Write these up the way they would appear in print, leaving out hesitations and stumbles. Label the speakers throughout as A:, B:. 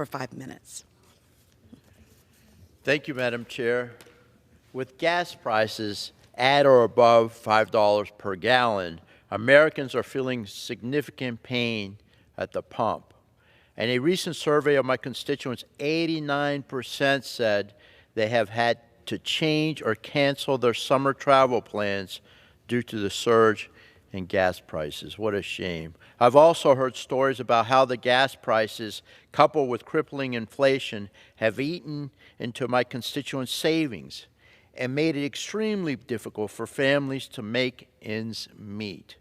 A: for 5 minutes.
B: Thank you, Madam Chair. With gas prices at or above $5 per gallon, Americans are feeling significant pain at the pump. In a recent survey of my constituents, 89% said they have had to change or cancel their summer travel plans due to the surge in gas prices. What a shame. I've also heard stories about how the gas prices, coupled with crippling inflation, have eaten into my constituents' savings and made it extremely difficult for families to make ends meet.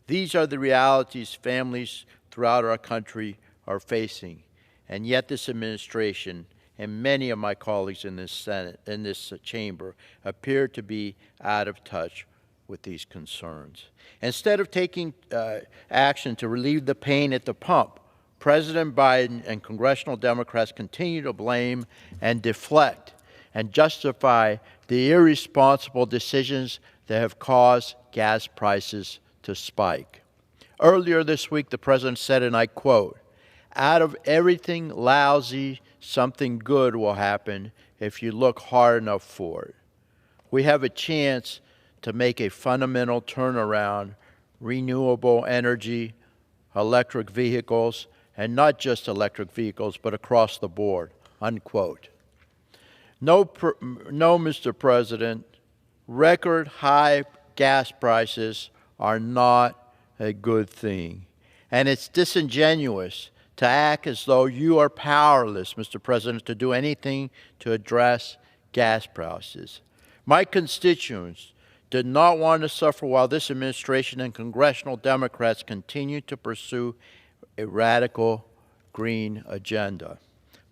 B: These are the realities families throughout our country are facing, and yet this administration and many of my colleagues in this Senate, in this chamber, appear to be out of touch with these concerns. Instead of taking action to relieve the pain at the pump, President Biden and congressional Democrats continue to blame and deflect and justify the irresponsible decisions that have caused gas prices to spike. Earlier this week, the President said, and I quote, "Out of everything lousy, something good will happen if you look hard enough for it." We have a chance to make a fundamental turnaround, renewable energy, electric vehicles, and not just electric vehicles, but across the board, unquote. No, Mr. President, record high gas prices are not a good thing. And it's disingenuous to act as though you are powerless, Mr. President, to do anything to address gas prices. My constituents did not want to suffer while this administration and congressional Democrats continue to pursue a radical green agenda.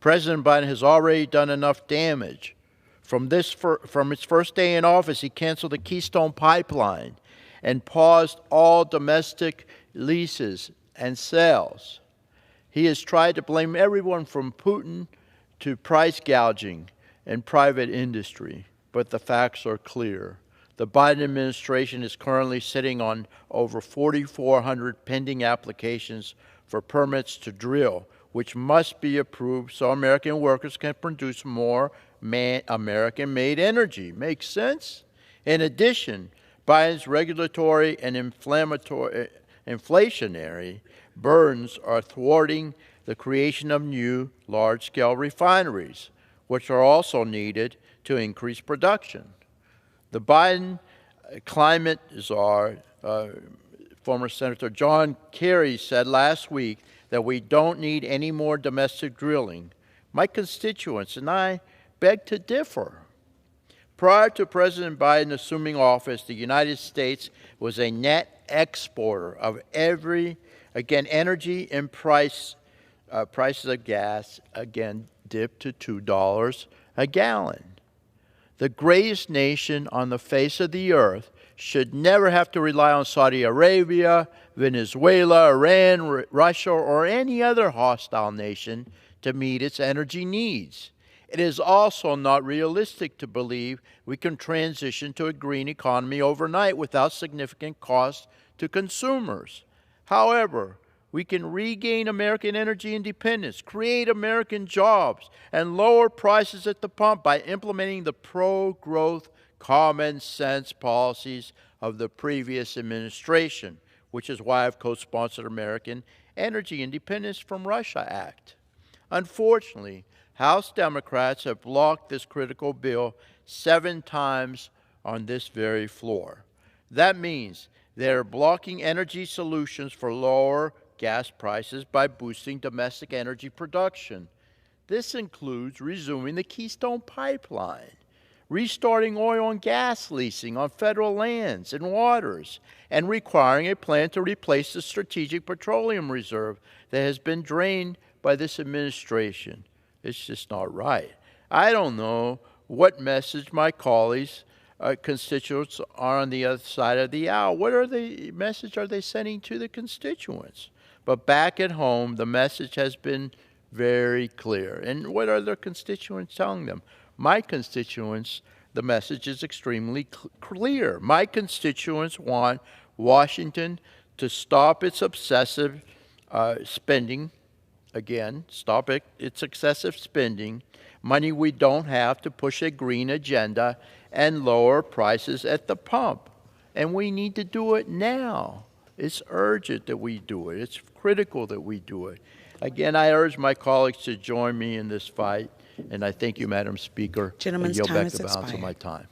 B: President Biden has already done enough damage. From its first day in office, he canceled the Keystone Pipeline and paused all domestic leases and sales. He has tried to blame everyone from Putin to price gouging in private industry, but the facts are clear. The Biden administration is currently sitting on over 4,400 pending applications for permits to drill, which must be approved so American workers can produce more American-made energy. Makes sense? In addition, Biden's regulatory and inflationary burdens are thwarting the creation of new large-scale refineries, which are also needed to increase production. The Biden climate czar, former Senator John Kerry, said last week that we don't need any more domestic drilling. My constituents and I beg to differ. Prior to President Biden assuming office, the United States was a net exporter of energy and prices of gas, dipped to $2 a gallon. The greatest nation on the face of the earth should never have to rely on Saudi Arabia, Venezuela, Iran, Russia, or any other hostile nation to meet its energy needs. It is also not realistic to believe we can transition to a green economy overnight without significant cost to consumers. However, we can regain American energy independence, create American jobs, and lower prices at the pump by implementing the pro-growth, common-sense policies of the previous administration, which is why I've co-sponsored American Energy Independence from Russia Act. Unfortunately, House Democrats have blocked this critical bill 7 times on this very floor. That means they're blocking energy solutions for lower gas prices by boosting domestic energy production. This includes resuming the Keystone Pipeline, restarting oil and gas leasing on federal lands and waters, and requiring a plan to replace the strategic petroleum reserve that has been drained by this administration. It's just not right. I don't know what message my colleagues, constituents are on the other side of the aisle. What message are they sending to the constituents? But back at home, the message has been very clear. And what are their constituents telling them? My constituents, the message is extremely clear. My constituents want Washington to stop its obsessive spending again, stop it. It's excessive spending, money we don't have to push a green agenda and lower prices at the pump. And we need to do it now. It's urgent that we do it. It's critical that we do it. Again, I urge my colleagues to join me in this fight, and I thank you, Madam Speaker.
A: Gentleman's
B: I yield
A: time
B: back
A: has
B: the balance of
A: expired.
B: my time.